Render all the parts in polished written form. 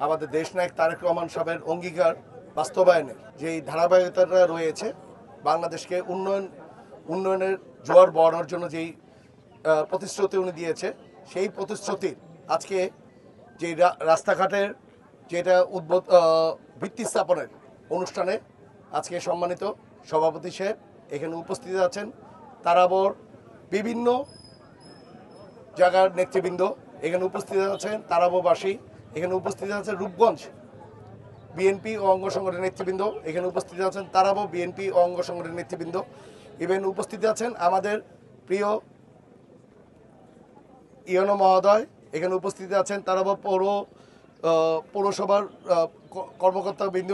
আমাদের দেশনায়ক তারেক রহমান সাহেবের অঙ্গীকার বাস্তবায়নে যে ধারাবাহিকতাটা রয়েছে, বাংলাদেশকে উন্নয়নের জোয়ার বওয়ানোর জন্য যেই প্রতিশ্রুতি উনি দিয়েছে, সেই প্রতিশ্রুতির আজকে যে রাস্তাঘাটের যেটা ভিত্তি স্থাপনের অনুষ্ঠানে আজকে সম্মানিত সভাপতি সাহেব এখানে উপস্থিত আছেন। তারাবর বিভিন্ন জায়গার নেতৃবৃন্দ এখানে উপস্থিত আছেন, তারাববাসী এখানে উপস্থিত আছেন, রূপগঞ্জ বিএনপি ও অঙ্গ সংগঠনের নেতৃবৃন্দ এখানে উপস্থিত আছেন, তারাবো বিএনপি ও অঙ্গ সংগঠনের নেতৃবৃন্দ ইভেন উপস্থিত আছেন আমাদের প্রিয় ইয়নো মহোদয় এখানে উপস্থিত আছেন, তারাবো পৌরসভার কর্মকর্তাবৃন্দ,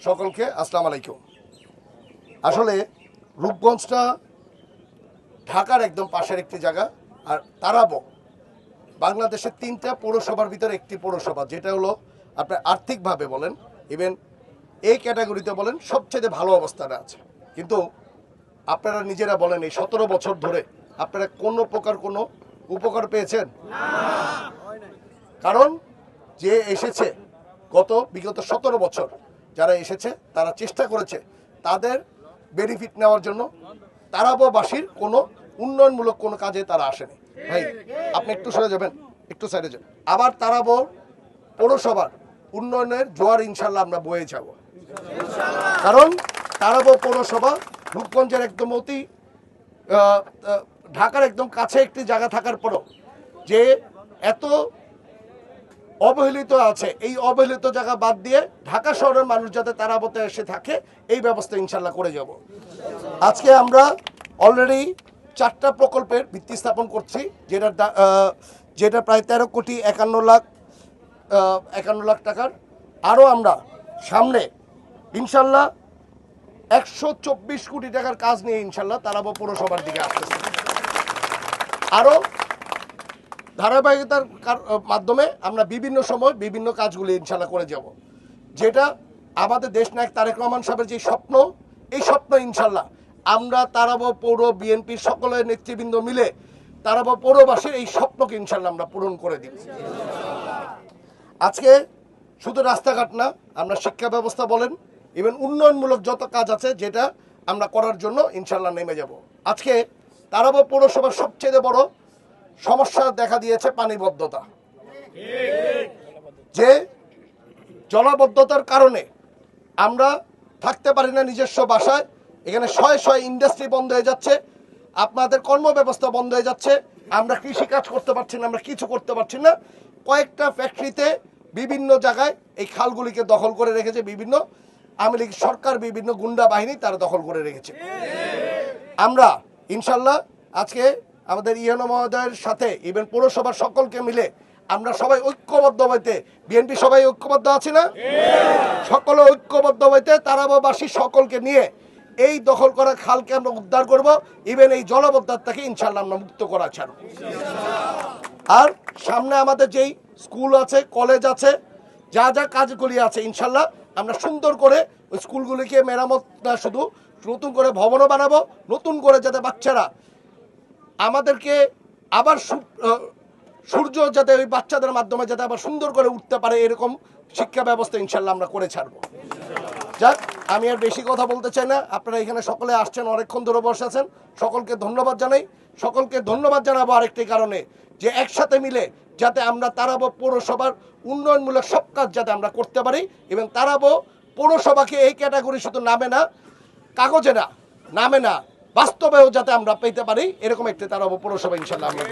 সকলকে আসসালামু আলাইকুম। আসলে রূপগঞ্জটা ঢাকার একদম পাশের একটি জায়গা, আর তারাবো বাংলাদেশের 3টা পৌরসভার ভিতরে একটি পৌরসভা, যেটা হলো আপনার আর্থিকভাবে বলেন ইভেন এই ক্যাটাগরিতে বলেন সবচেয়ে ভালো অবস্থানে আছে। কিন্তু আপনারা নিজেরা বলেন এই 17 বছর ধরে আপনারা কোনো প্রকার কোনো উপকার পেয়েছেন? কারণ যে এসেছে বিগত 17 বছর যারা এসেছে তারা চেষ্টা করেছে তাদের বেনিফিট নেওয়ার জন্য। তারাবোবাসীর কোনো উন্নয়নমূলক কোনো কাজে তারা আসেনি। ভাই আপনি একটু সরে যাবেন, একটু সাইডে যান। আবার তারাবো পৌরসভার উন্নয়নের জোয়ার ইনশাল্লাহ আমরা বয়ে যাব, কারণ তারাবো পৌরসভা রূপগঞ্জের একদম ঢাকার একদম কাছে একটি জায়গা থাকার পরও যে এত অবহেলিত আছে, এই অবহেলিত জায়গা বাদ দিয়ে ঢাকা শহরের মানুষ যাতে তারাবোতে এসে থাকে এই ব্যবস্থা ইনশাল্লাহ করে যাব। আজকে আমরা অলরেডি 4টা প্রকল্পের ভিত্তি স্থাপন করছি, যেটা প্রায় 13,51,00,000 টাকার। আরও আমরা সামনে ইনশাল্লাহ 124 কোটি টাকার কাজ নিয়ে ইনশাল্লাহ তারাবো পৌরসভার দিকে আসতেছে। আরও ধারাবাহিকতার মাধ্যমে আমরা বিভিন্ন সময় বিভিন্ন কাজগুলি ইনশাল্লাহ করে যাব, যেটা আমাদের দেশনায়ক তারেক রহমান সাহেবের যে স্বপ্ন, এই স্বপ্ন ইনশাল্লাহ আমরা তারাবো পৌর বিএনপির সকলের নেতৃবৃন্দ মিলে তারাবো পৌরবাসীর এই স্বপ্নকে ইনশাল্লাহ আমরা পূরণ করে দিব। আজকে শুধু রাস্তাঘাট না, আমরা শিক্ষা ব্যবস্থা বলেন ইভেন উন্নয়নমূলক যত কাজ আছে যেটা আমরা করার জন্য ইনশাল্লাহ নেমে যাব। আজকে তারাবো পৌরসভার সবচেয়ে বড় সমস্যা দেখা দিয়েছে পানিবদ্ধতা। যে জলাবদ্ধতার কারণে আমরা থাকতে পারি না নিজস্ব বাসায়, এখানে শয়ে ইন্ডাস্ট্রি বন্ধ হয়ে যাচ্ছে, আপনাদের কর্মব্যবস্থা বন্ধ হয়ে যাচ্ছে, আমরা কৃষি কাজ করতে পারছি না, আমরা কিছু করতে পারছি না। কয়েকটা ফ্যাক্টরিতে বিভিন্ন জায়গায় এই খালগুলিকে দখল করে রেখেছে বিভিন্ন আওয়ামী লীগ সরকার, বিভিন্ন গুন্ডা বাহিনী তারা দখল করে রেখেছে। আমরা ইনশাল্লাহ আজকে আমাদের ইয়নো মহোদয়ের সাথে ইভেন পৌরসভার সকলকে মিলে আমরা সবাই ঐক্যবদ্ধ হইতে, বিএনপি সবাই ঐক্যবদ্ধ আছি না, সকলে ঐক্যবদ্ধ হইতে তারাবোবাসী সকলকে নিয়ে এই দখল করা খালকে আমরা উদ্ধার করব, ইভেন এই জলাবদ্ধতাকে ইনশাল্লাহ আমরা মুক্ত করা ছাড়ব। আর সামনে আমাদের যেই স্কুল আছে, কলেজ আছে, যা যা কাজগুলি আছে ইনশাল্লাহ আমরা সুন্দর করে ওই স্কুলগুলিকে মেরামত না শুধু নতুন করে ভবনও বানাবো, নতুন করে যাতে বাচ্চারা আমাদেরকে আবার সূর্য যাতে ওই বাচ্চাদের মাধ্যমে যাতে আবার সুন্দর করে উঠতে পারে এরকম শিক্ষা ব্যবস্থা ইনশাল্লাহ আমরা করে ছাড়বো। যাক, আমি আর বেশি কথা বলতে চাই না। আপনারা এখানে সকলে আসছেন, অনেকক্ষণ ধরে বসে আছেন, সকলকে ধন্যবাদ জানাই। সকলকে ধন্যবাদ জানাবো আরেকটি কারণে, যে একসাথে মিলে যাতে আমরা তারাবো পৌরসভার উন্নয়নমূলক সব কাজ যাতে আমরা করতে পারি, এবং তারাবো পৌরসভাকে এই ক্যাটাগরি শুধু নামে না, কাগজে না, নামে না, বাস্তবেও যাতে আমরা পেতে পারি, এরকম একটি তারাবো পৌরসভা ইনশাল্লাহ আমরা